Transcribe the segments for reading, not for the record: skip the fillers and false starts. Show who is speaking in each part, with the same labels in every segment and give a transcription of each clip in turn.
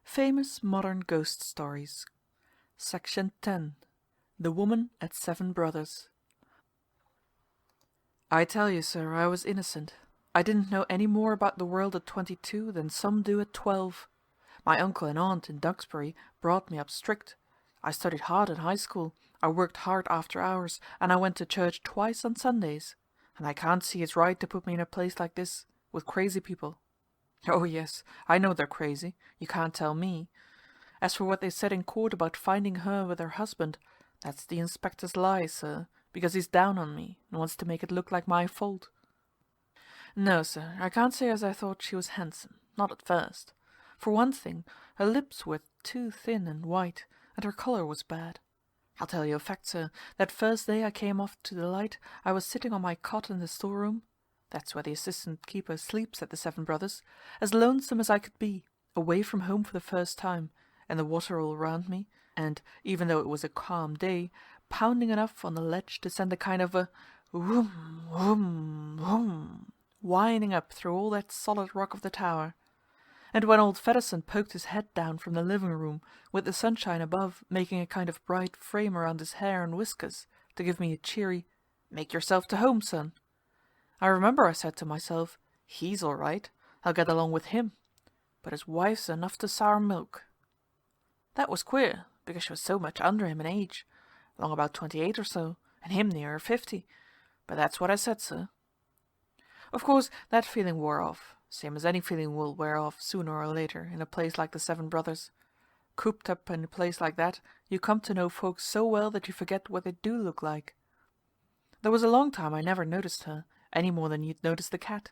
Speaker 1: Famous Modern Ghost Stories. Section 10. The Woman at Seven Brothers. I tell you, sir, I was innocent. I didn't know any more about the world at 22 than some do at 12. My uncle and aunt in Duxbury brought me up strict. I studied hard in high school, I worked hard after hours, and I went to church twice on Sundays. And I can't see it's right to put me in a place like this, with crazy people. Oh, yes, I know they're crazy. You can't tell me. As for what they said in court about finding her with her husband, that's the inspector's lie, sir, because he's down on me and wants to make it look like my fault. No, sir, I can't say as I thought she was handsome, not at first. For one thing, her lips were too thin and white, and her colour was bad. I'll tell you a fact, sir. That first day I came off to the light, I was sitting on my cot in the storeroom, that's where the assistant keeper sleeps at the Seven Brothers, as lonesome as I could be, away from home for the first time, and the water all round me, and, even though it was a calm day, pounding enough on the ledge to send a kind of a whoom, whoom, whoom, winding up through all that solid rock of the tower. And when old Fedderson poked his head down from the living room, with the sunshine above making a kind of bright frame around his hair and whiskers, to give me a cheery "Make yourself to home, son," I remember I said to myself, "He's all right. I'll get along with him. But his wife's enough to sour milk." That was queer, because she was so much under him in age, along about 28 or so, and him nearer 50. But that's what I said, sir. Of course, that feeling wore off, same as any feeling will wear off sooner or later in a place like the Seven Brothers. Cooped up in a place like that, you come to know folks so well that you forget what they do look like. There was a long time I never noticed her, any more than you'd notice the cat.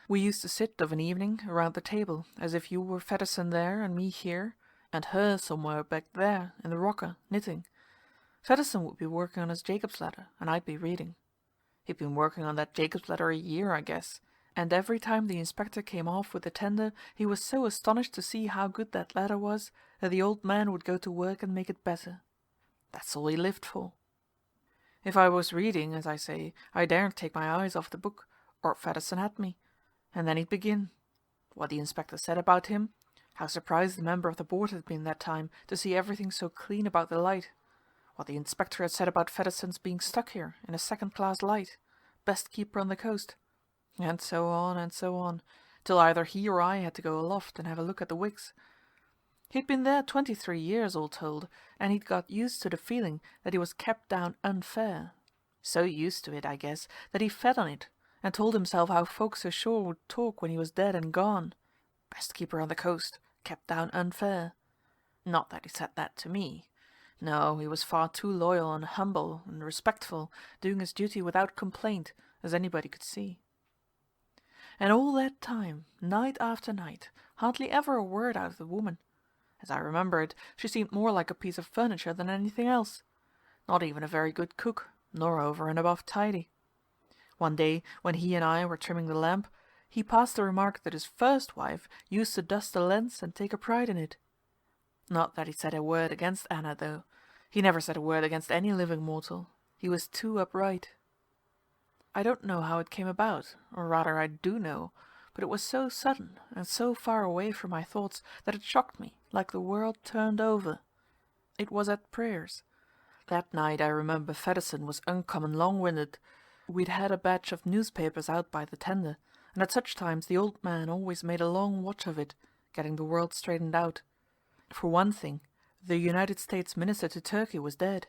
Speaker 1: We used to sit of an evening around the table, as if you were Fedderson there and me here, and her somewhere back there in the rocker, knitting. Fedderson would be working on his Jacob's ladder, and I'd be reading. He'd been working on that Jacob's ladder a year, I guess, and every time the inspector came off with the tender he was so astonished to see how good that ladder was that the old man would go to work and make it better. That's all he lived for. If I was reading, as I say, I daren't take my eyes off the book, or Fedderson had me, and then he'd begin. What the inspector said about him, how surprised the member of the board had been that time to see everything so clean about the light, what the inspector had said about Fedderson's being stuck here in a second-class light, best keeper on the coast, and so on, till either he or I had to go aloft and have a look at the wigs. He'd been there 23 years, all told, and he'd got used to the feeling that he was kept down unfair. So used to it, I guess, that he fed on it, and told himself how folks ashore would talk when he was dead and gone. Best keeper on the coast, kept down unfair. Not that he said that to me. No, he was far too loyal and humble and respectful, doing his duty without complaint, as anybody could see. And all that time, night after night, hardly ever a word out of the woman. As I remember it, she seemed more like a piece of furniture than anything else. Not even a very good cook, nor over and above tidy. One day, when he and I were trimming the lamp, he passed the remark that his first wife used to dust the lens and take a pride in it. Not that he said a word against Anna, though. He never said a word against any living mortal. He was too upright. I don't know how it came about, or rather I do know, but it was so sudden and so far away from my thoughts that it shocked me, like the world turned over. It was at prayers. That night I remember Fedderson was uncommon long-winded. We'd had a batch of newspapers out by the tender, and at such times the old man always made a long watch of it, getting the world straightened out. For one thing, the United States Minister to Turkey was dead.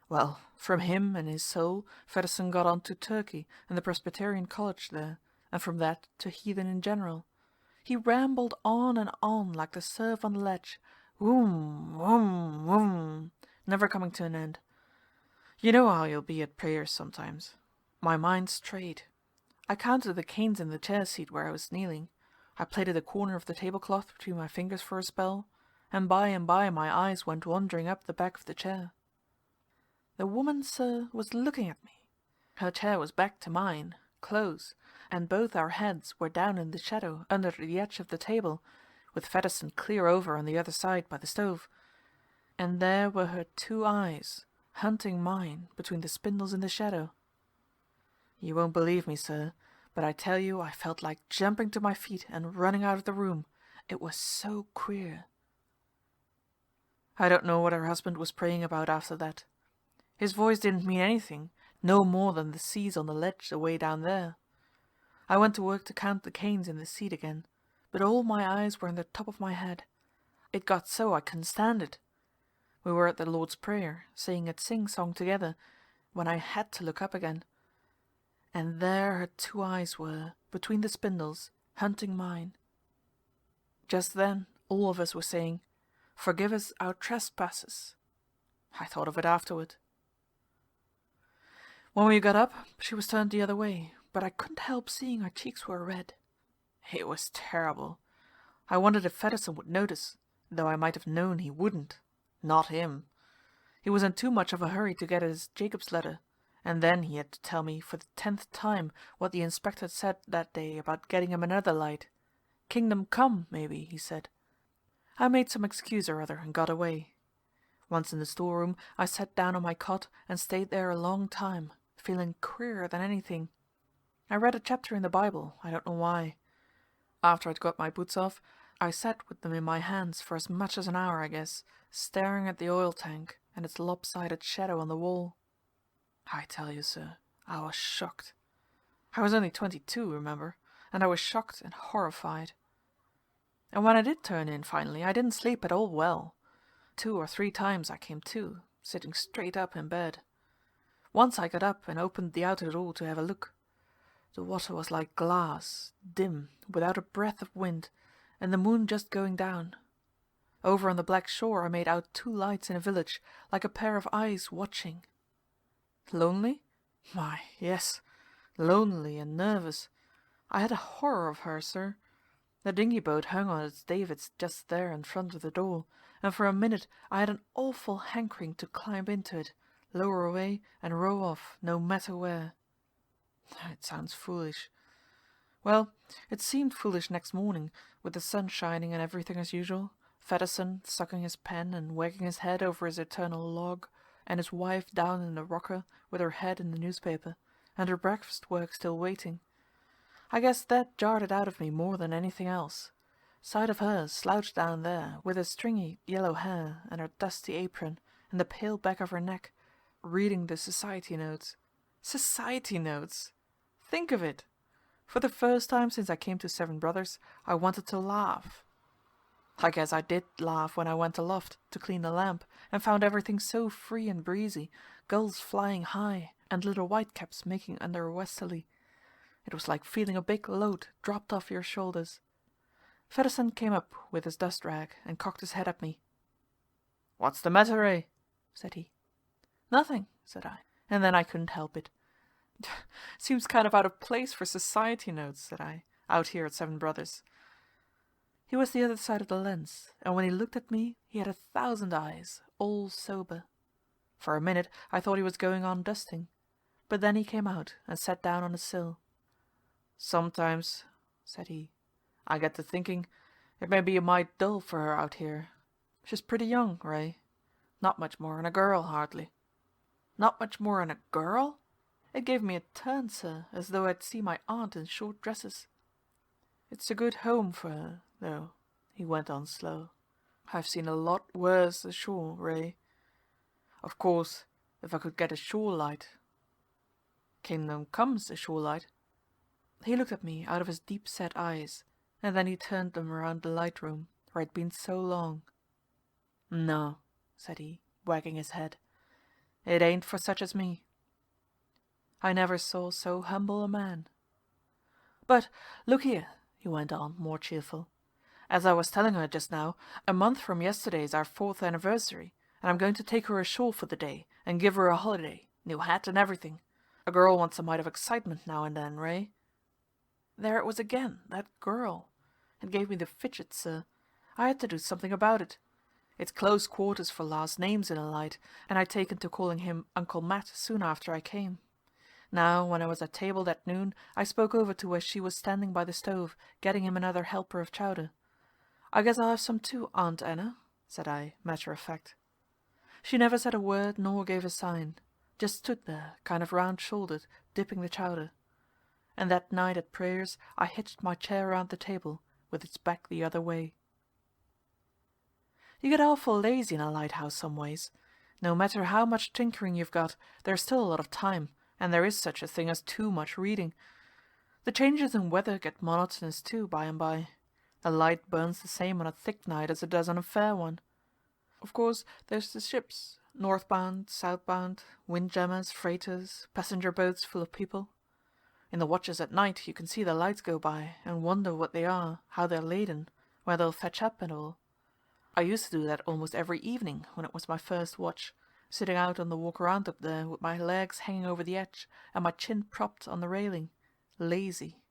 Speaker 1: Well, from him and his soul, Fedderson got on to Turkey and the Presbyterian College there, and from that to heathen in general. He rambled on and on like the surf on the ledge, whoom, whoom, whoom, never coming to an end. You know how you'll be at prayers sometimes. My mind strayed. I counted the canes in the chair seat where I was kneeling. I played at a corner of the tablecloth between my fingers for a spell, and by my eyes went wandering up the back of the chair. The woman, sir, was looking at me. Her chair was back to mine, close, and both our heads were down in the shadow under the edge of the table, with Fedderson clear over on the other side by the stove. And there were her two eyes, hunting mine between the spindles in the shadow. You won't believe me, sir, but I tell you I felt like jumping to my feet and running out of the room. It was so queer. I don't know what her husband was praying about after that. His voice didn't mean anything, no more than the seas on the ledge away down there. I went to work to count the canes in the seat again, but all my eyes were on the top of my head. It got so I couldn't stand it. We were at the Lord's Prayer, saying a sing-song together, when I had to look up again. And there her two eyes were, between the spindles, hunting mine. Just then all of us were saying, "Forgive us our trespasses." I thought of it afterward. When we got up, she was turned the other way, but I couldn't help seeing her cheeks were red. It was terrible. I wondered if Fedderson would notice, though I might have known he wouldn't. Not him. He was in too much of a hurry to get his Jacob's letter, and then he had to tell me for the 10th time what the inspector had said that day about getting him another light. Kingdom Come, maybe, he said. I made some excuse or other and got away. Once in the storeroom, I sat down on my cot and stayed there a long time, feeling queerer than anything. I read a chapter in the Bible, I don't know why. After I'd got my boots off, I sat with them in my hands for as much as an hour, I guess, staring at the oil tank and its lopsided shadow on the wall. I tell you, sir, I was shocked. I was only 22, remember, and I was shocked and horrified. And when I did turn in finally, I didn't sleep at all well. 2 or 3 times I came to, sitting straight up in bed. Once I got up and opened the outer door to have a look. The water was like glass, dim, without a breath of wind, and the moon just going down. Over on the black shore I made out 2 lights in a village, like a pair of eyes watching. Lonely? Why, yes, lonely and nervous. I had a horror of her, sir. The dinghy boat hung on its davits just there in front of the door, and for a minute I had an awful hankering to climb into it, lower away, and row off, no matter where. It sounds foolish. Well, it seemed foolish next morning, with the sun shining and everything as usual, Fedderson sucking his pen and wagging his head over his eternal log, and his wife down in the rocker with her head in the newspaper, and her breakfast work still waiting. I guess that jarred it out of me more than anything else. Sight of her slouched down there, with her stringy yellow hair and her dusty apron, and the pale back of her neck, reading the society notes. Society notes! Think of it! For the first time since I came to Seven Brothers, I wanted to laugh. I guess I did laugh when I went aloft to clean the lamp, and found everything so free and breezy, gulls flying high, and little whitecaps making under a westerly. It was like feeling a big load dropped off your shoulders. Fedderson came up with his dust rag and cocked his head at me. "What's the matter, Ray?" said he. "Nothing," said I, and then I couldn't help it. "Seems kind of out of place for society notes," said I, "out here at Seven Brothers." He was the other side of the lens, and when he looked at me he had 1,000 eyes, all sober. For a minute I thought he was going on dusting, but then he came out and sat down on the sill. "Sometimes," said he, "I get to thinking it may be a mite dull for her out here. She's pretty young, Ray. Not much more'n a girl, hardly." "Not much more'n a girl?" It gave me a turn, sir, as though I'd see my aunt in short dresses. "It's a good home for her, though," he went on slow. "I've seen a lot worse ashore, Ray. Of course, if I could get a shore light." "Kingdom Come's a shore light." He looked at me out of his deep-set eyes, and then he turned them around the light room, where he'd been so long. "No," said he, wagging his head. "It ain't for such as me." I never saw so humble a man. "But, look here," he went on, more cheerful. "As I was telling her just now, a month from yesterday is our 4th anniversary, and I'm going to take her ashore for the day, and give her a holiday, new hat and everything. A girl wants a mite of excitement now and then, Ray." There it was again, that girl. It gave me the fidgets, sir. I had to do something about it. It's close quarters for last names in a light, and I'd taken to calling him Uncle Matt soon after I came. Now, when I was at table at noon, I spoke over to where she was standing by the stove, getting him another helper of chowder. "I guess I'll have some too, Aunt Anna," said I, matter of fact. She never said a word nor gave a sign, just stood there, kind of round-shouldered, dipping the chowder. And that night at prayers I hitched my chair round the table, with its back the other way. You get awful lazy in a lighthouse some ways. No matter how much tinkering you've got, there's still a lot of time, and there is such a thing as too much reading. The changes in weather get monotonous too by and by. A light burns the same on a thick night as it does on a fair one. Of course, there's the ships, northbound, southbound, windjammers, freighters, passenger boats full of people. In the watches at night you can see the lights go by and wonder what they are, how they're laden, where they'll fetch up and all. I used to do that almost every evening when it was my first watch, sitting out on the walk around up there with my legs hanging over the edge and my chin propped on the railing, lazy.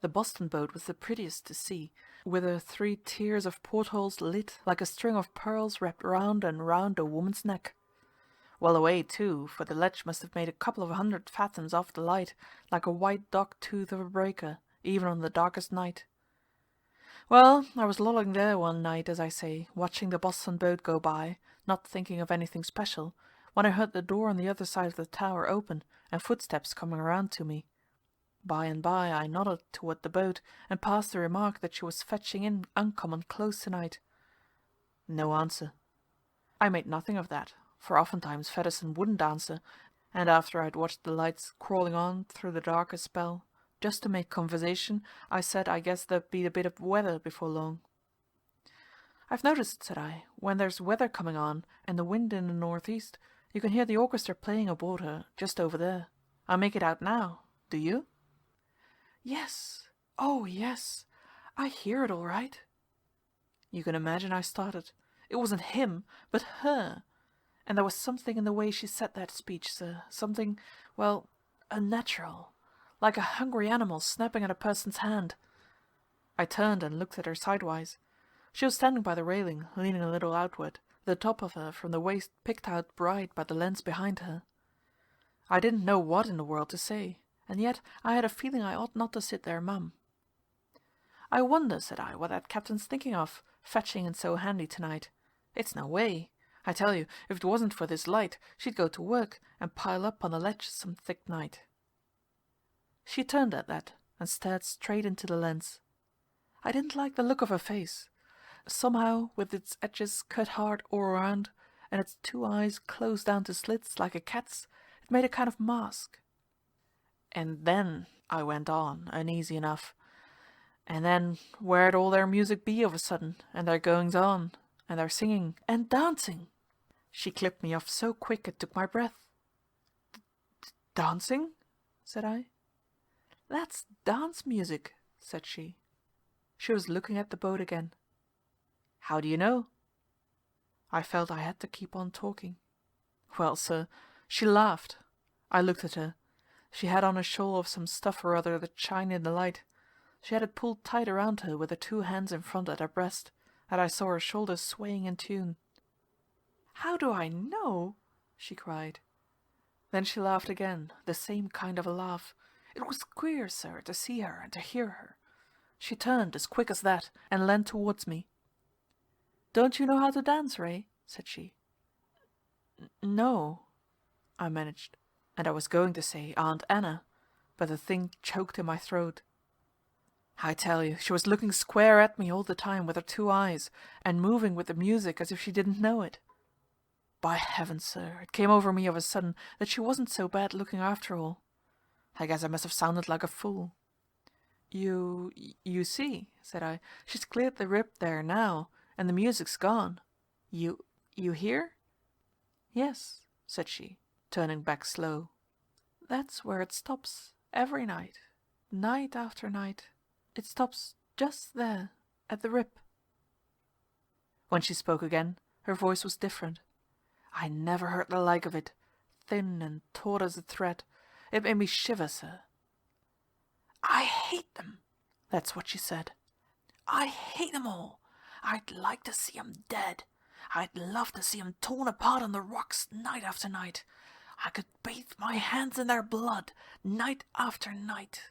Speaker 1: The Boston boat was the prettiest to see, with her 3 tiers of portholes lit like a string of pearls wrapped round and round a woman's neck. Well away, too, for the ledge must have made a couple of 100 fathoms off the light, like a white dog tooth of a breaker, even on the darkest night. Well, I was lolling there one night, as I say, watching the Boston boat go by, not thinking of anything special, when I heard the door on the other side of the tower open and footsteps coming around to me. By and by I nodded toward the boat and passed the remark that she was fetching in uncommon close tonight. No answer. I made nothing of that, for oftentimes Fedderson wouldn't answer, and after I'd watched the lights crawling on through the dark a spell, just to make conversation, I said I guess there'd be a bit of weather before long. I've noticed, said I, when there's weather coming on and the wind in the northeast, you can hear the orchestra playing aboard her, just over there. I make it out now. Do you? Yes. Oh, yes. I hear it all right. You can imagine I started. It wasn't him, but her. And there was something in the way she said that speech, sir. Something, well, unnatural. Like a hungry animal snapping at a person's hand. I turned and looked at her sidewise. She was standing by the railing, leaning a little outward, the top of her from the waist picked out bright by the lens behind her. I didn't know what in the world to say, and yet I had a feeling I ought not to sit there mum. I wonder, said I, what that captain's thinking of, fetching in so handy tonight. It's no way. I tell you, if it wasn't for this light, she'd go to work and pile up on the ledge some thick night. She turned at that and stared straight into the lens. I didn't like the look of her face. Somehow, with its edges cut hard all around, and its 2 eyes closed down to slits like a cat's, it made a kind of mask. And then, I went on, uneasy enough, and then where'd all their music be of a sudden, and their goings on, and their singing, and dancing? She clipped me off so quick it took my breath. Dancing? Said I. That's dance music, said she. She was looking at the boat again. How do you know? I felt I had to keep on talking. Well, sir, she laughed. I looked at her. She had on a shawl of some stuff or other that shined in the light. She had it pulled tight around her with her 2 hands in front at her breast, and I saw her shoulders swaying in tune. How do I know? She cried. Then she laughed again, the same kind of a laugh. It was queer, sir, to see her and to hear her. She turned as quick as that and leaned towards me. Don't you know how to dance, Ray? Said she. No, I managed, and I was going to say Aunt Anna, but the thing choked in my throat. I tell you, she was looking square at me all the time with her 2 eyes, and moving with the music as if she didn't know it. By heavens, sir, it came over me of a sudden that she wasn't so bad looking after all. I guess I must have sounded like a fool. You see, said I, she's cleared the rip there now, and the music's gone. You hear? Yes, said she, turning back slow. That's where it stops, every night, night after night. It stops just there, at the rip. When she spoke again, her voice was different. I never heard the like of it, thin and taut as a thread. It made me shiver, sir. I hate them, that's what she said. I hate them all. I'd like to see 'em dead. I'd love to see 'em torn apart on the rocks night after night. I could bathe my hands in their blood, night after night.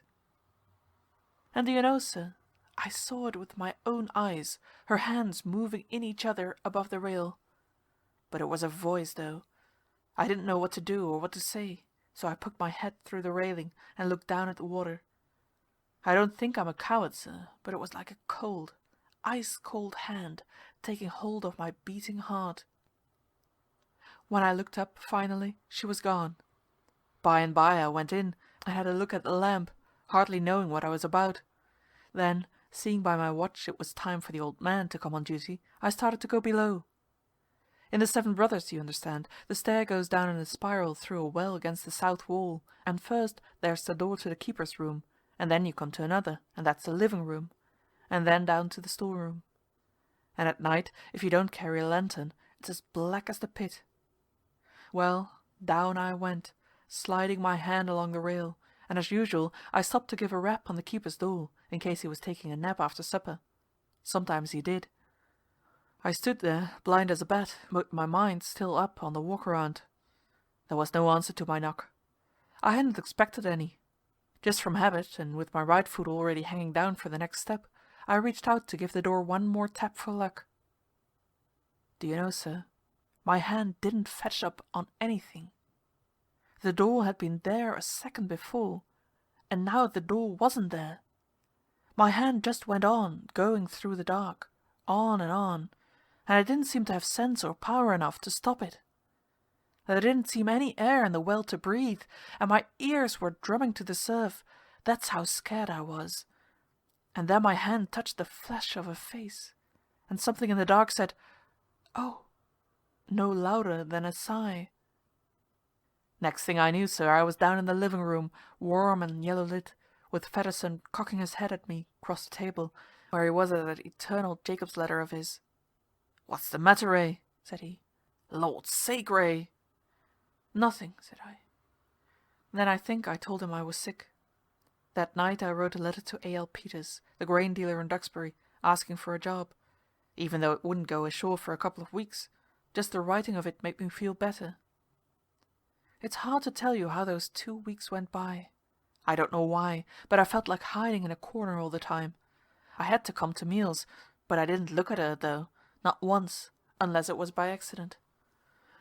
Speaker 1: And do you know, sir, I saw it with my own eyes, her hands moving in each other above the rail. But it was a voice, though. I didn't know what to do or what to say, so I poked my head through the railing and looked down at the water. I don't think I'm a coward, sir, but it was like a cold, ice-cold hand taking hold of my beating heart. When I looked up, finally, she was gone. By and by I went in and had a look at the lamp, hardly knowing what I was about. Then, seeing by my watch it was time for the old man to come on duty, I started to go below. In the Seven Brothers, you understand, the stair goes down in a spiral through a well against the south wall, and first there's the door to the keeper's room, and then you come to another, and that's the living room, and then down to the storeroom. And at night, if you don't carry a lantern, it's as black as the pit. Well, down I went, sliding my hand along the rail, and as usual I stopped to give a rap on the keeper's door, in case he was taking a nap after supper. Sometimes he did. I stood there, blind as a bat, with my mind still up on the walk-around. There was no answer to my knock. I hadn't expected any. Just from habit, and with my right foot already hanging down for the next step, I reached out to give the door one more tap for luck. Do you know, sir, my hand didn't fetch up on anything. The door had been there a second before, and now the door wasn't there. My hand just went on, going through the dark, on, and I didn't seem to have sense or power enough to stop it. There didn't seem any air in the well to breathe, and my ears were drumming to the surf. That's how scared I was. And then my hand touched the flesh of a face, and something in the dark said, "Oh," no louder than a sigh. Next thing I knew, sir, I was down in the living room, warm and yellow lit, with Fedderson cocking his head at me across the table, where he was at that eternal Jacob's ladder of his. "What's the matter, Ray?" said he. "Lord's sake, Ray!" "Nothing," said I. Then I think I told him I was sick. That night I wrote a letter to A.L. Peters, the grain dealer in Duxbury, asking for a job, even though it wouldn't go ashore for a couple of weeks. Just the writing of it made me feel better. It's hard to tell you how those 2 weeks went by. I don't know why, but I felt like hiding in a corner all the time. I had to come to meals, but I didn't look at her, though, not once, unless it was by accident.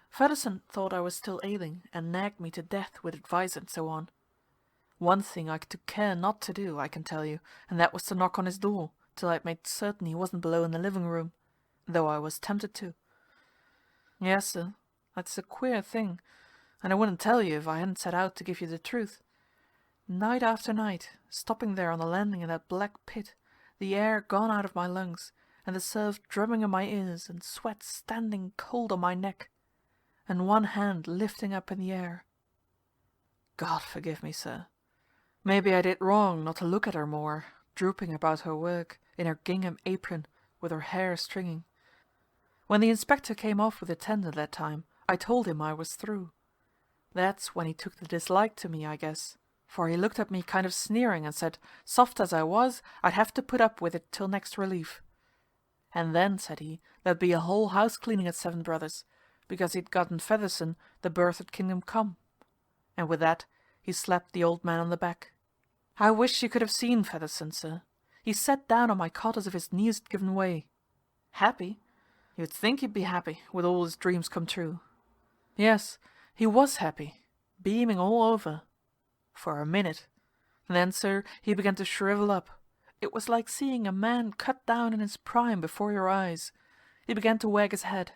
Speaker 1: Fedderson thought I was still ailing, and nagged me to death with advice and so on. One thing I took care not to do, I can tell you, and that was to knock on his door, till I'd made certain he wasn't below in the living room, though I was tempted to. Yes, sir, that's a queer thing, and I wouldn't tell you if I hadn't set out to give you the truth. Night after night, stopping there on the landing in that black pit, the air gone out of my lungs, and the surf drumming in my ears, and sweat standing cold on my neck, and one hand lifting up in the air. God forgive me, sir. Maybe I did wrong not to look at her more, drooping about her work, in her gingham apron, with her hair stringing. When the inspector came off with the tender that time, I told him I was through. That's when he took the dislike to me, I guess, for he looked at me kind of sneering and said, soft as I was, I'd have to put up with it till next relief. And then, said he, there'd be a whole house cleaning at Seven Brothers, because he'd gotten Fedderson the berth at Kingdom Come. And with that he slapped the old man on the back. I wish you could have seen Fedderson, sir. He sat down on my cot as if his knees had given way. Happy? You'd think he'd be happy, with all his dreams come true. Yes, he was happy, beaming all over. For a minute. And then, sir, he began to shrivel up. It was like seeing a man cut down in his prime before your eyes. He began to wag his head.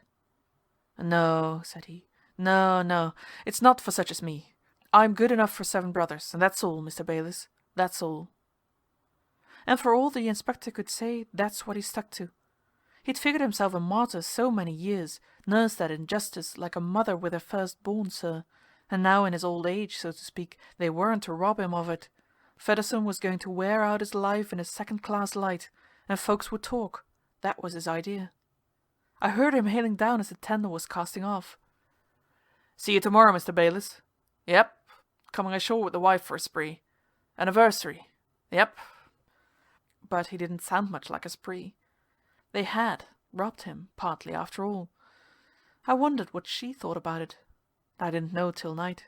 Speaker 1: No, said he. No, it's not for such as me. I'm good enough for Seven Brothers, and that's all, Mr. Bayliss. That's all. And for all the inspector could say, that's what he stuck to. He'd figured himself a martyr so many years, nursed that injustice like a mother with her firstborn, sir, and now in his old age, so to speak, they weren't to rob him of it. Fedderson was going to wear out his life in a second-class light, and folks would talk. That was his idea. I heard him hailing down as the tender was casting off. See you tomorrow, Mr. Bayliss. Yep. Coming ashore with the wife for a spree. Anniversary. Yep. But he didn't sound much like a spree. They had robbed him, partly, after all. I wondered what she thought about it. I didn't know till night.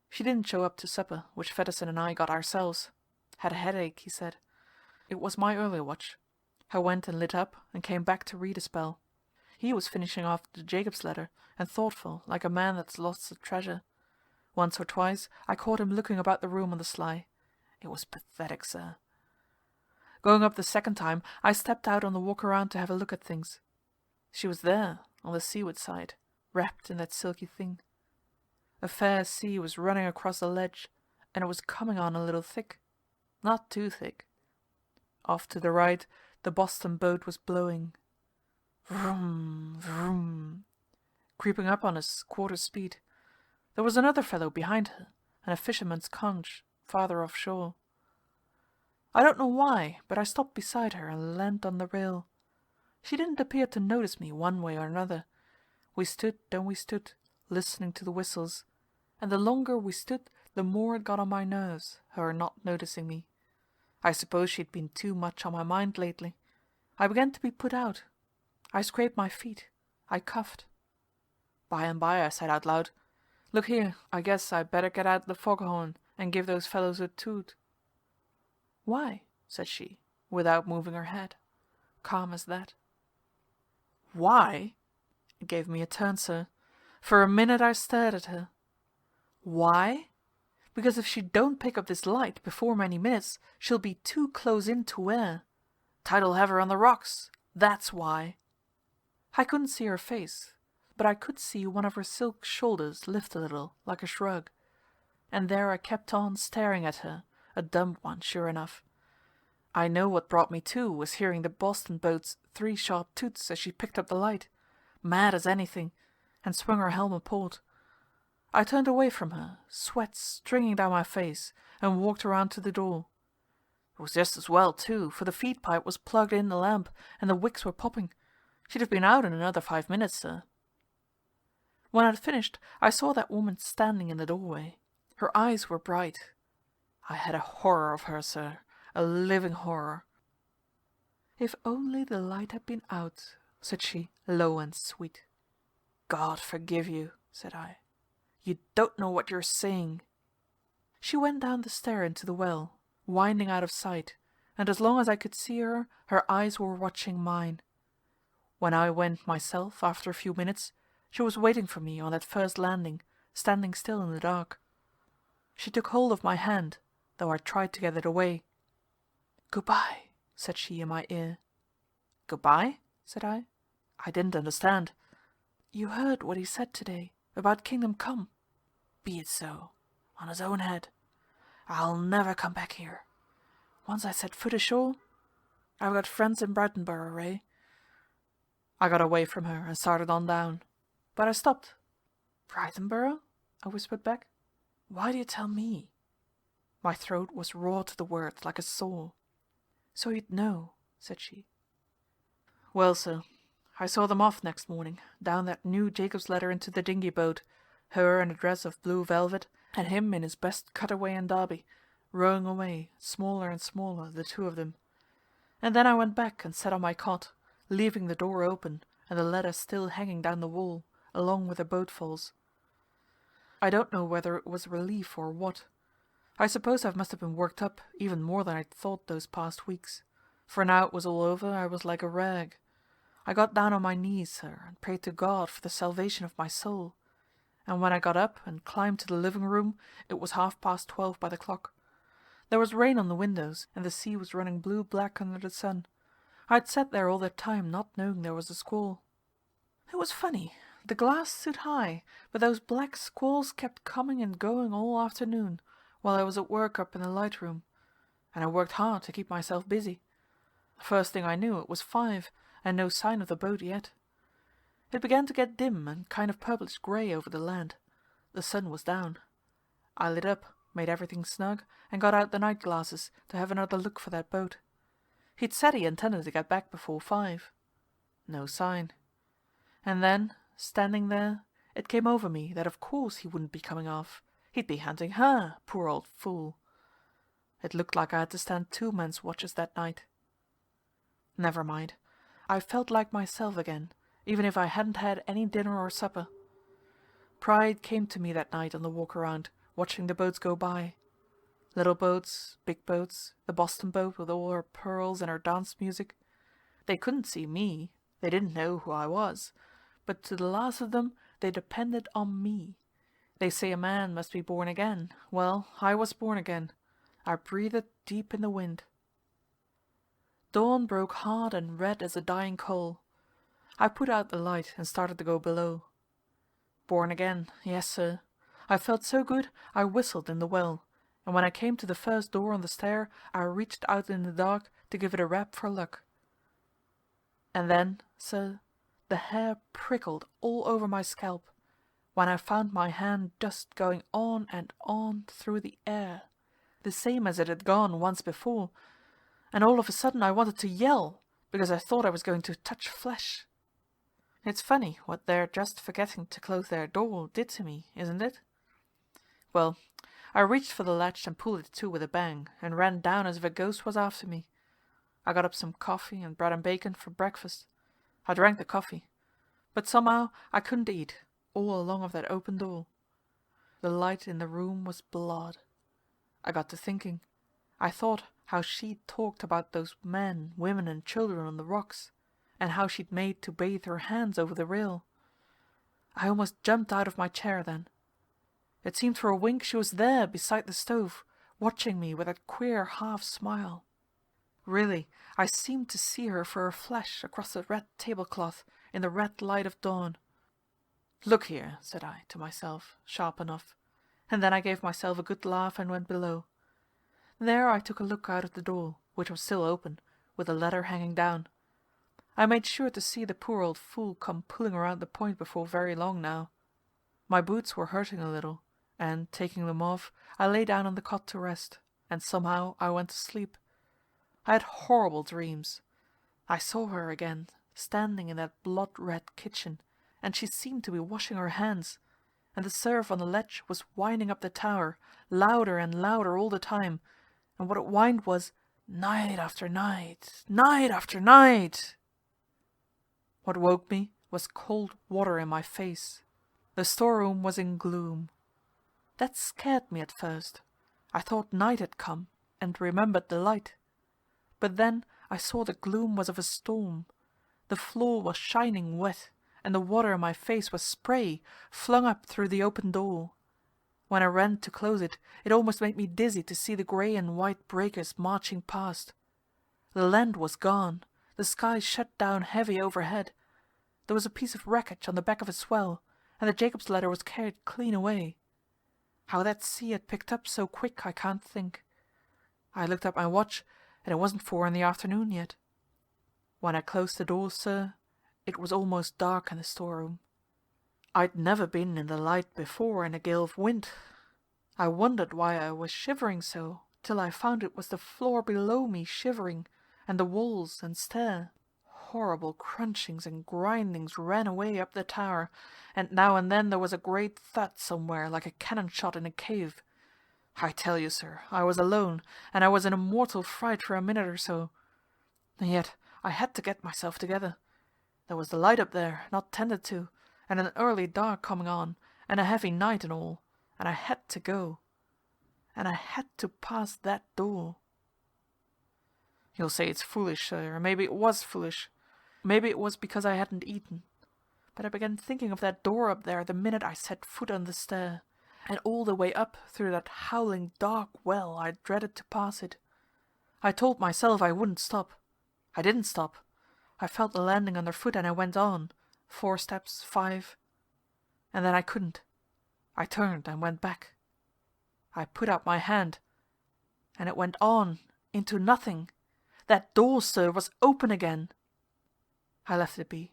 Speaker 1: She didn't show up to supper, which Fedderson and I got ourselves. Had a headache, he said. It was my early watch. I went and lit up, and came back to read a spell. He was finishing off the Jacob's ladder, and thoughtful, like a man that's lost a treasure. Once or twice I caught him looking about the room on the sly. It was pathetic, sir. Going up the second time, I stepped out on the walk-around to have a look at things. She was there, on the seaward side, wrapped in that silky thing. A fair sea was running across the ledge, and it was coming on a little thick. Not too thick. Off to the right, the Boston boat was blowing. Vroom, vroom. Creeping up on us, quarter speed. There was another fellow behind her, and a fisherman's conch, farther offshore. I don't know why, but I stopped beside her and leaned on the rail. She didn't appear to notice me one way or another. We stood and we stood, listening to the whistles, and the longer we stood, the more it got on my nerves, her not noticing me. I suppose she'd been too much on my mind lately. I began to be put out. I scraped my feet. I coughed. By and by I said out loud, "Look here, I guess I better get out the foghorn and give those fellows a toot." "Why?" said she, without moving her head, calm as that. "Why?" It gave me a turn, sir. For a minute I stared at her. "Why? Because if she don't pick up this light before many minutes, she'll be too close in to wear. Tide'll have her on the rocks. That's why." I couldn't see her face, but I could see one of her silk shoulders lift a little, like a shrug. And there I kept on staring at her, a dumb one, sure enough. I know what brought me to was hearing the Boston boat's 3 sharp toots as she picked up the light, mad as anything, and swung her helm a port. I turned away from her, sweat stringing down my face, and walked around to the door. It was just as well, too, for the feed pipe was plugged in the lamp, and the wicks were popping. She'd have been out in another 5 minutes, sir. When I'd finished, I saw that woman standing in the doorway. Her eyes were bright. I had a horror of her, sir, a living horror. "If only the light had been out," said she, low and sweet. "God forgive you," said I. "You don't know what you're saying." She went down the stair into the well, winding out of sight, and as long as I could see her, her eyes were watching mine. When I went myself, after a few minutes, she was waiting for me on that first landing, standing still in the dark. She took hold of my hand, though I tried to get it away. "Good-bye," said she in my ear. "Good-bye?" said I. I didn't understand. "You heard what he said today, about Kingdom Come. Be it so, on his own head. I'll never come back here. Once I set foot ashore, I've got friends in Brightonboro, Ray." I got away from her and started on down. But I stopped. "Brightonboro?" I whispered back. "Why do you tell me?" My throat was raw to the words, like a saw. "So you'd know," said she. Well, sir, I saw them off next morning, down that new Jacob's ladder into the dinghy boat, her in a dress of blue velvet, and him in his best cutaway and derby, rowing away, smaller and smaller, the two of them. And then I went back and sat on my cot, leaving the door open and the ladder still hanging down the wall, along with the boatfalls. I don't know whether it was relief or what. I suppose I must have been worked up even more than I'd thought those past weeks, for now it was all over I was like a rag. I got down on my knees, sir, and prayed to God for the salvation of my soul. And when I got up and climbed to the living room, it was 12:30 by the clock. There was rain on the windows, and the sea was running blue-black under the sun. I'd sat there all that time, not knowing there was a squall. It was funny. The glass stood high, but those black squalls kept coming and going all afternoon, while I was at work up in the light room. And I worked hard to keep myself busy. The first thing I knew, it was 5, and no sign of the boat yet. It began to get dim and kind of purplish grey over the land. The sun was down. I lit up, made everything snug, and got out the night glasses to have another look for that boat. He'd said he intended to get back before 5. No sign. And then, standing there, it came over me that of course he wouldn't be coming off. He'd be hunting her, poor old fool. It looked like I had to stand 2 men's watches that night. Never mind. I felt like myself again, even if I hadn't had any dinner or supper. Pride came to me that night on the walk around, watching the boats go by. Little boats, big boats, the Boston boat with all her pearls and her dance music. They couldn't see me, they didn't know who I was, but to the last of them they depended on me. They say a man must be born again. Well, I was born again. I breathed deep in the wind. Dawn broke hard and red as a dying coal. I put out the light and started to go below. Born again, yes, sir. I felt so good I whistled in the well, and when I came to the first door on the stair I reached out in the dark to give it a rap for luck. And then, sir, the hair prickled all over my scalp when I found my hand just going on and on through the air, the same as it had gone once before, and all of a sudden I wanted to yell because I thought I was going to touch flesh. It's funny what their just forgetting to close their door did to me, isn't it? Well, I reached for the latch and pulled it to with a bang, and ran down as if a ghost was after me. I got up some coffee and bread and bacon for breakfast. I drank the coffee, but somehow I couldn't eat, all along of that open door. The light in the room was blood. I got to thinking. I thought how she'd talked about those men, women, and children on the rocks, and how she'd made to bathe her hands over the rail. I almost jumped out of my chair then. It seemed for a wink she was there beside the stove, watching me with that queer half smile. Really, I seemed to see her for a flash across the red tablecloth in the red light of dawn. Look here, said I to myself, sharp enough, and then I gave myself a good laugh and went below. There I took a look out of the door, which was still open, with the ladder hanging down. I made sure to see the poor old fool come pulling around the point before very long now. My boots were hurting a little, and, taking them off, I lay down on the cot to rest, and somehow I went to sleep. I had horrible dreams. I saw her again, standing in that blood-red kitchen, and she seemed to be washing her hands, and the surf on the ledge was winding up the tower, louder and louder all the time, and what it whined was, night after night, night after night. What woke me was cold water in my face. The storeroom was in gloom. That scared me at first. I thought night had come, and remembered the light. But then I saw the gloom was of a storm. The floor was shining wet, and the water in my face was spray flung up through the open door. When I ran to close it, it almost made me dizzy to see the grey and white breakers marching past. The land was gone, the sky shut down heavy overhead. There was a piece of wreckage on the back of a swell, and the Jacob's ladder was carried clean away. How that sea had picked up so quick I can't think. I looked at my watch, and it wasn't 4 in the afternoon yet. When I closed the door, sir, it was almost dark in the storeroom. I'd never been in the light before in a gale of wind. I wondered why I was shivering so, till I found it was the floor below me shivering, and the walls and stair. Horrible crunchings and grindings ran away up the tower, and now and then there was a great thud somewhere like a cannon shot in a cave. I tell you, sir, I was alone, and I was in a mortal fright for a minute or so. And yet I had to get myself together. There was the light up there, not tended to, and an early dark coming on, and a heavy night and all, and I had to go. And I had to pass that door. You'll say it's foolish, sir, and maybe it was foolish. Maybe it was because I hadn't eaten. But I began thinking of that door up there the minute I set foot on the stair, and all the way up through that howling dark well I dreaded to pass it. I told myself I wouldn't stop. I didn't stop. I felt the landing underfoot and I went on, 4 steps, 5, and then I couldn't. I turned and went back. I put out my hand, and it went on into nothing. That door, sir, was open again. I left it be.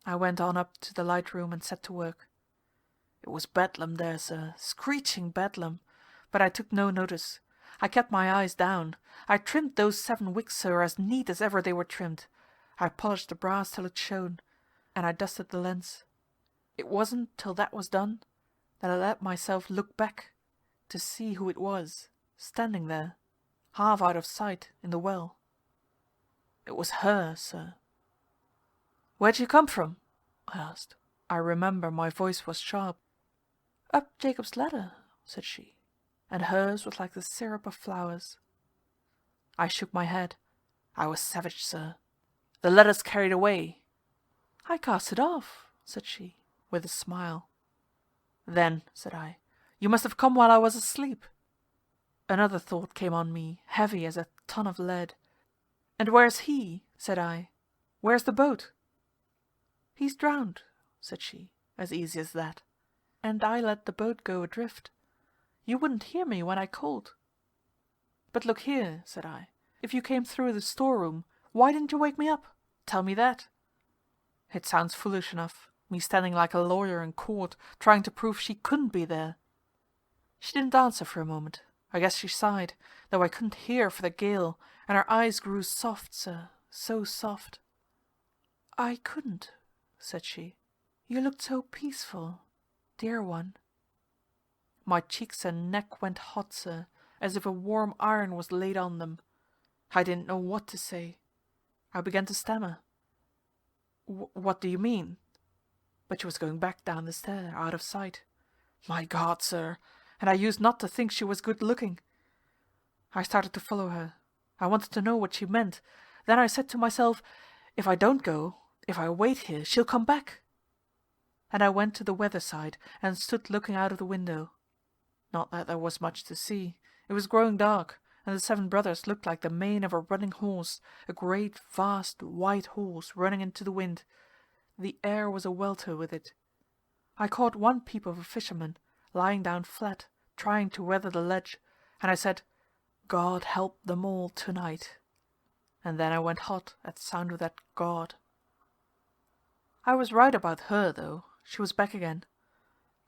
Speaker 1: I went on up to the light room and set to work. It was bedlam there, sir, screeching bedlam, but I took no notice. I kept my eyes down. I trimmed those 7 wicks, sir, as neat as ever they were trimmed. I polished the brass till it shone, and I dusted the lens. It wasn't till that was done that I let myself look back to see who it was, standing there, half out of sight in the well. It was her, sir. "Where'd you come from?" I asked. I remember my voice was sharp. "Up Jacob's ladder," said she, and hers was like the syrup of flowers. I shook my head. I was savage, sir. "The ladder's carried away." "I cast it off," said she, with a smile. "Then," said I, "you must have come while I was asleep." Another thought came on me, heavy as a ton of lead. "And where's he?" said I. "Where's the boat?" "He's drowned," said she, as easy as that. "And I let the boat go adrift. You wouldn't hear me when I called." "But look here," said I, "if you came through the storeroom, why didn't you wake me up? Tell me that." It sounds foolish enough, me standing like a lawyer in court, trying to prove she couldn't be there. She didn't answer for a moment. I guess she sighed, though I couldn't hear for the gale, and her eyes grew soft, sir, so soft. "I couldn't," said she. "You looked so peaceful, dear one." My cheeks and neck went hot, sir, as if a warm iron was laid on them. I didn't know what to say. I began to stammer. "What do you mean?" But she was going back down the stair, out of sight. My God, sir, and I used not to think she was good looking. I started to follow her. I wanted to know what she meant. Then I said to myself, if I don't go, if I wait here, she'll come back. And I went to the weather side and stood looking out of the window. Not that there was much to see. It was growing dark, and the seven brothers looked like the mane of a running horse, a great, vast, white horse running into the wind. The air was a welter with it. I caught one peep of a fisherman, lying down flat, trying to weather the ledge, and I said, "God help them all tonight." And then I went hot at the sound of that God. I was right about her, though. She was back again.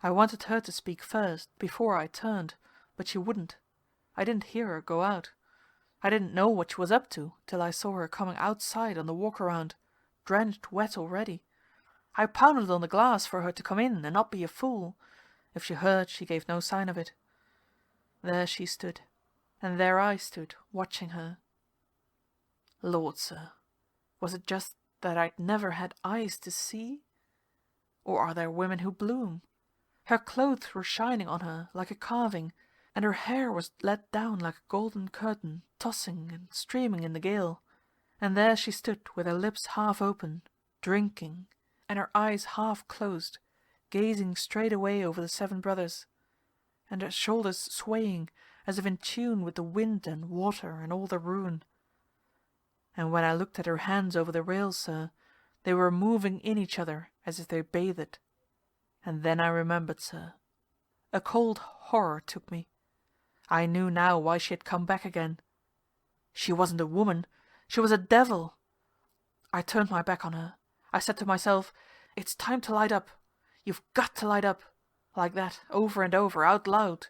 Speaker 1: I wanted her to speak first, before I turned, but she wouldn't. I didn't hear her go out. I didn't know what she was up to till I saw her coming outside on the walk-around, drenched wet already. I pounded on the glass for her to come in and not be a fool. If she heard, she gave no sign of it. There she stood, and there I stood, watching her. Lord, sir, was it just that I'd never had eyes to see? Or are there women who bloom? Her clothes were shining on her like a carving, and her hair was let down like a golden curtain, tossing and streaming in the gale. And there she stood with her lips half open, drinking, and her eyes half closed, gazing straight away over the seven brothers, and her shoulders swaying as if in tune with the wind and water and all the ruin. And when I looked at her hands over the rail, sir, they were moving in each other as if they bathed. And then I remembered, sir. A cold horror took me. I knew now why she had come back again. She wasn't a woman. She was a devil. I turned my back on her. I said to myself, "It's time to light up. You've got to light up." Like that, over and over, out loud.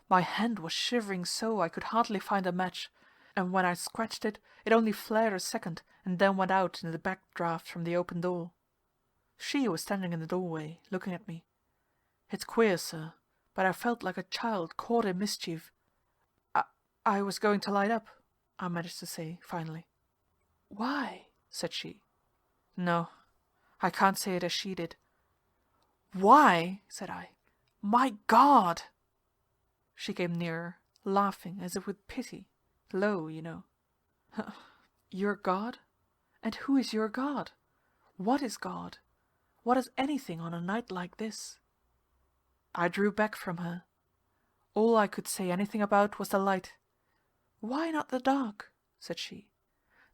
Speaker 1: My hand was shivering so I could hardly find a match, and when I scratched it, it only flared a second and then went out in the back draught from the open door. She was standing in the doorway, looking at me. It's queer, sir, but I felt like a child caught in mischief. I was going to light up," I managed to say, finally. "Why?" said she. No, I can't say it as she did. "Why?" said I. "My God!" She came nearer, laughing as if with pity, low, you know. "Your God? And who is your God? What is God? What is anything on a night like this?" I drew back from her. All I could say anything about was the light. "Why not the dark?" said she.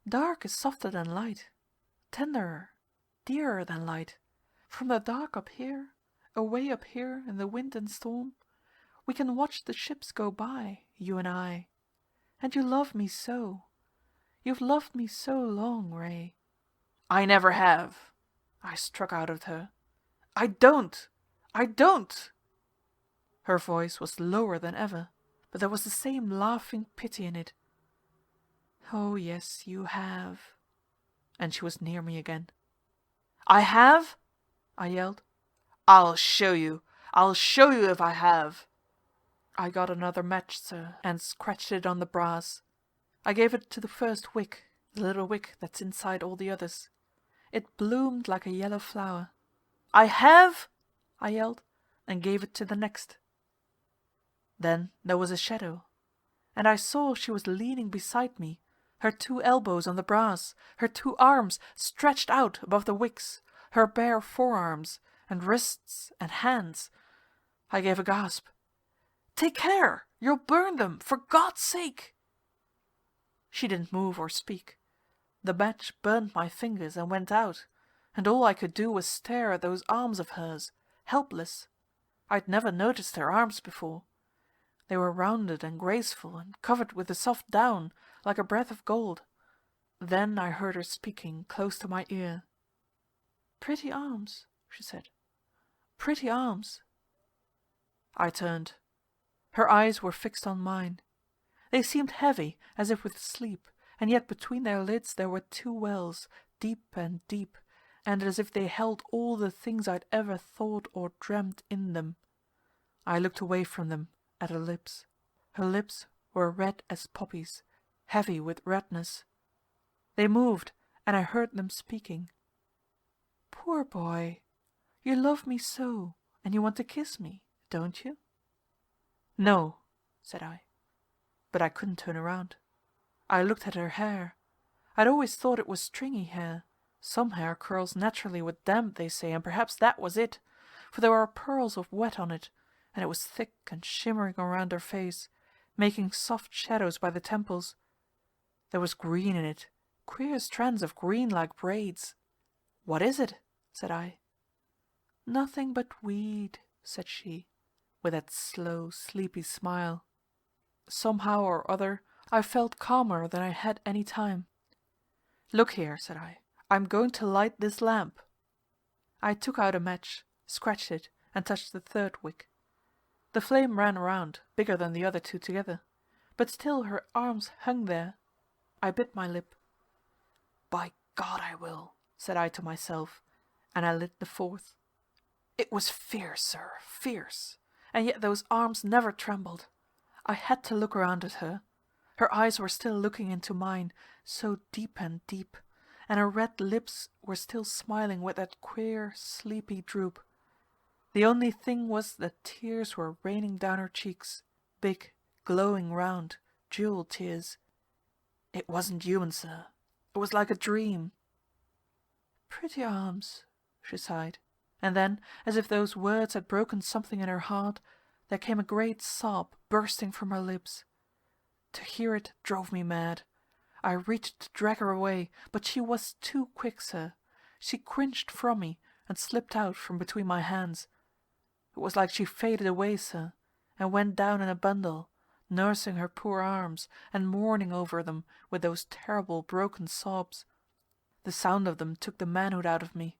Speaker 1: "Dark is softer than light, tenderer, dearer than light. From the dark up here, away up here in the wind and storm, we can watch the ships go by, you and I. And you love me so. You've loved me so long, Ray." "I never have," I struck out at her. "I don't! I don't!" Her voice was lower than ever, but there was the same laughing pity in it. "Oh, yes, you have." And she was near me again. "I have?" I yelled. "I'll show you. I'll show you if I have." I got another match, sir, and scratched it on the brass. I gave it to the first wick, the little wick that's inside all the others. It bloomed like a yellow flower. "I have?" I yelled, and gave it to the next. Then there was a shadow, and I saw she was leaning beside me, her 2 elbows on the brass, her 2 arms stretched out above the wicks, her bare forearms, and wrists and hands. I gave a gasp. "Take care! You'll burn them, for God's sake!" She didn't move or speak. The match burned my fingers and went out, and all I could do was stare at those arms of hers, helpless. I'd never noticed her arms before. They were rounded and graceful and covered with a soft down, like a breath of gold. Then I heard her speaking close to my ear. "Pretty arms," she said. "Pretty arms." I turned. Her eyes were fixed on mine. They seemed heavy, as if with sleep, and yet between their lids there were two wells, deep and deep, and as if they held all the things I'd ever thought or dreamt in them. I looked away from them, at her lips. Her lips were red as poppies, heavy with redness. They moved, and I heard them speaking. "Poor boy, you love me so, and you want to kiss me, don't you?" "No," said I. But I couldn't turn around. I looked at her hair. I'd always thought it was stringy hair. Some hair curls naturally with damp, they say, and perhaps that was it, for there were pearls of wet on it, and it was thick and shimmering around her face, making soft shadows by the temples. There was green in it, queer strands of green like braids. "What is it?" said I. "Nothing but weed," said she, with that slow, sleepy smile. Somehow or other I felt calmer than I had any time. "Look here," said I. "I'm going to light this lamp." I took out a match, scratched it, and touched the third wick. The flame ran around, bigger than the other two together, but still her arms hung there. I bit my lip. "By God, I will," said I to myself, and I lit the fourth. It was fierce, sir, fierce, and yet those arms never trembled. I had to look around at her. Her eyes were still looking into mine, so deep and deep, and her red lips were still smiling with that queer, sleepy droop. The only thing was that tears were raining down her cheeks, big, glowing round, jeweled tears. It wasn't human, sir. It was like a dream. "Pretty arms," she sighed, and then, as if those words had broken something in her heart, there came a great sob bursting from her lips. To hear it drove me mad. I reached to drag her away, but she was too quick, sir. She cringed from me and slipped out from between my hands. It was like she faded away, sir, and went down in a bundle, nursing her poor arms and mourning over them with those terrible broken sobs. The sound of them took the manhood out of me.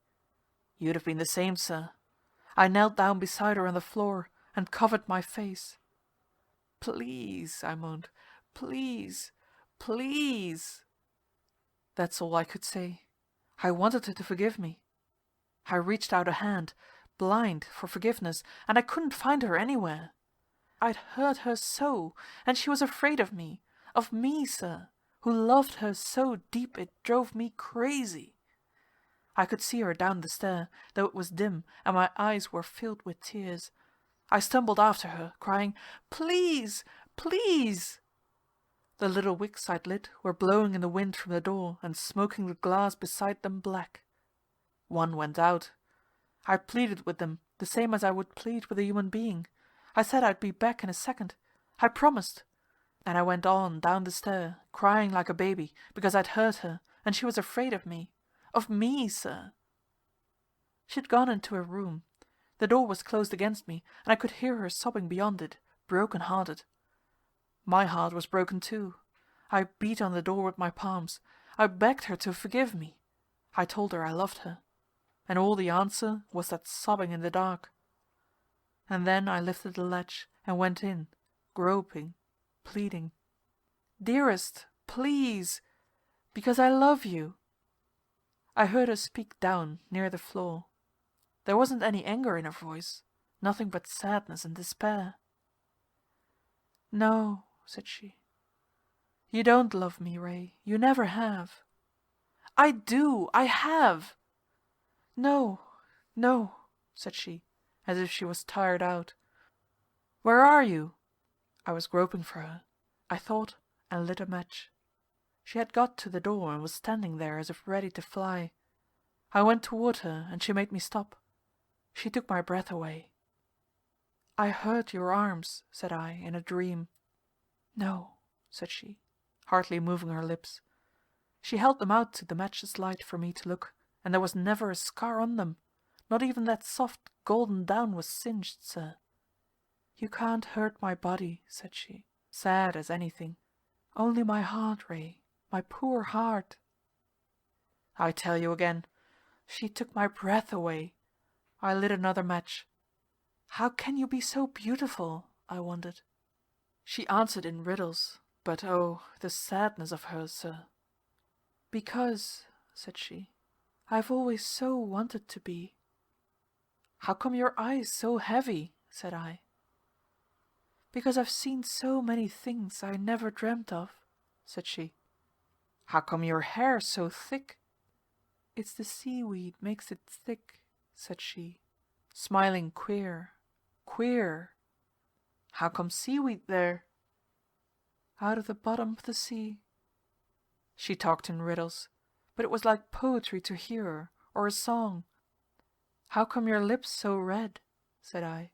Speaker 1: You'd have been the same, sir. I knelt down beside her on the floor and covered my face. "Please," I moaned. "Please, please." That's all I could say. I wanted her to forgive me. I reached out a hand, blind for forgiveness, and I couldn't find her anywhere. I'd hurt her so, and she was afraid of me, sir, who loved her so deep it drove me crazy. I could see her down the stair, though it was dim and my eyes were filled with tears. I stumbled after her, crying, "Please, please!" The little wicks I'd lit were blowing in the wind from the door and smoking the glass beside them black. One went out. I pleaded with them the same as I would plead with a human being. I said I'd be back in a second. I promised. And I went on down the stair, crying like a baby, because I'd hurt her, and she was afraid of me. Of me, sir. She'd gone into her room. The door was closed against me, and I could hear her sobbing beyond it, broken-hearted. My heart was broken too. I beat on the door with my palms. I begged her to forgive me. I told her I loved her. And all the answer was that sobbing in the dark. And then I lifted the latch and went in, groping, pleading. "Dearest, please, because I love you." I heard her speak down, near the floor. There wasn't any anger in her voice, nothing but sadness and despair. "No," said she. "You don't love me, Ray. You never have." "I do. I have." "No, no," said she, as if she was tired out. "Where are you?" I was groping for her. I thought, and lit a match. She had got to the door and was standing there as if ready to fly. I went toward her, and she made me stop. She took my breath away. "I heard your arms," said I, in a dream. "No," said she, hardly moving her lips. She held them out to the match's light for me to look, and there was never a scar on them. Not even that soft golden down was singed, sir. You can't hurt my body, said she, sad as anything. Only my heart, Ray, my poor heart. I tell you again, she took my breath away. I lit another match. How can you be so beautiful? I wondered. She answered in riddles, but oh, the sadness of her, sir. Because, said she, I've always so wanted to be. How come your eyes so heavy? Said I. Because I've seen so many things I never dreamt of, said she. How come your hair so thick? It's the seaweed makes it thick, said she, smiling queer, queer. How come seaweed there? Out of the bottom of the sea. She talked in riddles, but it was like poetry to hear her, or a song. How come your lips so red? Said I.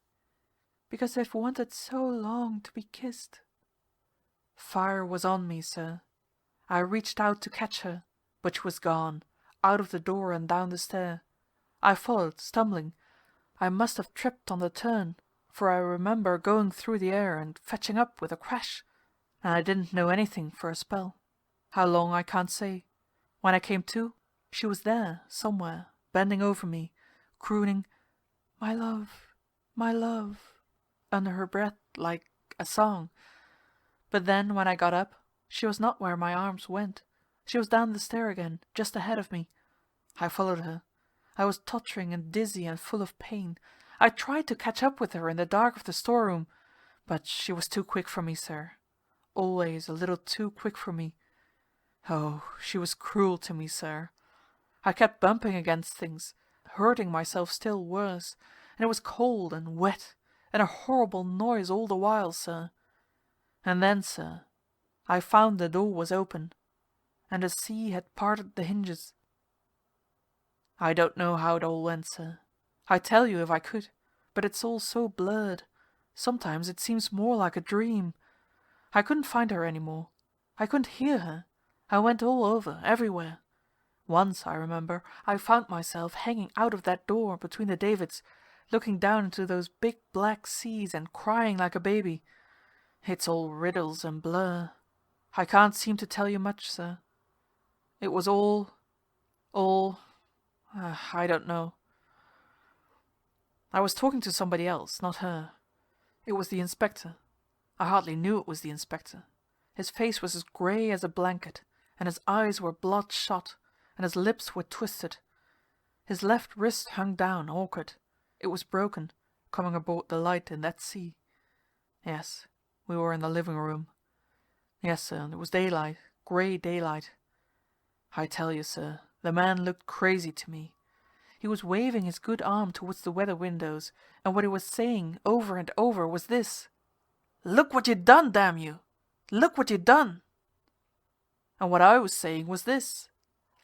Speaker 1: Because they've wanted so long to be kissed. Fire was on me, sir. I reached out to catch her, but she was gone, out of the door and down the stair. I followed, stumbling. I must have tripped on the turn, for I remember going through the air and fetching up with a crash, and I didn't know anything for a spell. How long I can't say. When I came to, she was there, somewhere, bending over me, crooning, my love, under her breath like a song. But then, when I got up, she was not where my arms went. She was down the stair again, just ahead of me. I followed her. I was tottering and dizzy and full of pain. I tried to catch up with her in the dark of the storeroom, but she was too quick for me, sir. Always a little too quick for me. Oh, she was cruel to me, sir. I kept bumping against things, hurting myself still worse, and it was cold and wet, and a horrible noise all the while, sir. And then, sir, I found the door was open, and the sea had parted the hinges. I don't know how it all went, sir. I'd tell you if I could, but it's all so blurred. Sometimes it seems more like a dream. I couldn't find her any more. I couldn't hear her. I went all over, everywhere. Once, I remember, I found myself hanging out of that door between the davits, looking down into those big black seas and crying like a baby. It's all riddles and blur. I can't seem to tell you much, sir. It was all, I don't know. I was talking to somebody else, not her. It was the inspector. I hardly knew it was the inspector. His face was as grey as a blanket, and his eyes were bloodshot, and his lips were twisted. His left wrist hung down, awkward. It was broken, coming aboard the light in that sea. Yes, we were in the living room. Yes, sir, it was daylight, grey daylight. I tell you, sir, the man looked crazy to me. He was waving his good arm towards the weather windows, and what he was saying over and over was this: "Look what you done, damn you! Look what you done!" And what I was saying was this: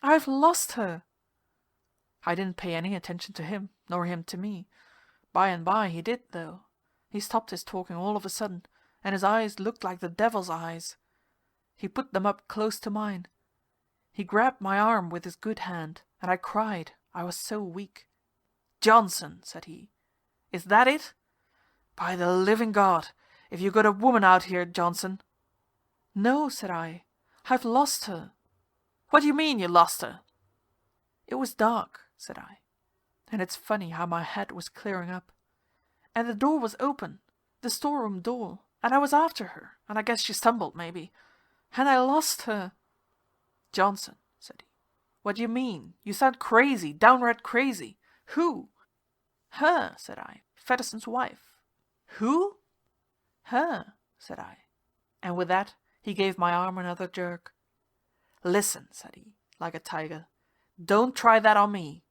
Speaker 1: "I've lost her!" I didn't pay any attention to him, nor him to me. By and by he did, though. He stopped his talking all of a sudden, and his eyes looked like the devil's eyes. He put them up close to mine. He grabbed my arm with his good hand, and I cried, I was so weak. "Johnson," said he, "is that it? By the living God, if you got a woman out here, Johnson." "No," said I, "I've lost her." "What do you mean you lost her?" "It was dark," said I, and it's funny how my head was clearing up. "And the door was open, the storeroom door, and I was after her, and I guess she stumbled, maybe, and I lost her." "Johnson," said he, "what do you mean? You sound crazy, downright crazy. Who?" "Her," said I, "Fedderson's wife." "Who?" "Her," said I, and with that he gave my arm another jerk. "Listen," said he, like a tiger, "don't try that on me.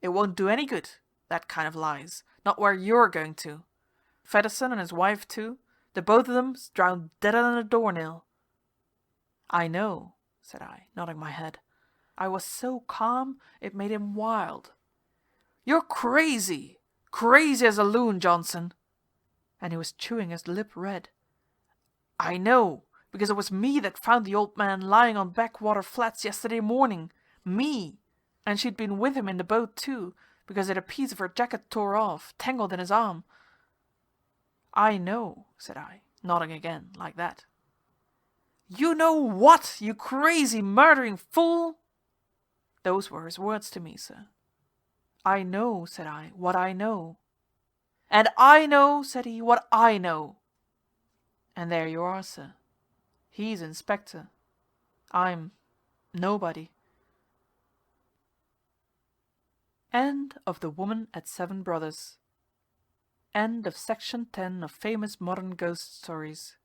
Speaker 1: It won't do any good, that kind of lies, not where you're going to. Fedderson and his wife too, the both of them's drowned deader than a doornail." "I know," said I, nodding my head. I was so calm it made him wild. "You're crazy, crazy as a loon, Johnson." And he was chewing his lip red. "I know, because it was me that found the old man lying on Backwater Flats yesterday morning. Me. And she'd been with him in the boat too, because it a piece of her jacket tore off, tangled in his arm. I know, said I, nodding again, like that. You know what, you crazy murdering fool? Those were his words to me, sir. I know, said I, what I know. And I know, said he, what I know. And there you are, sir. He's inspector. I'm nobody. End of The Woman at Seven Brothers. End of section 10 of Famous Modern Ghost Stories.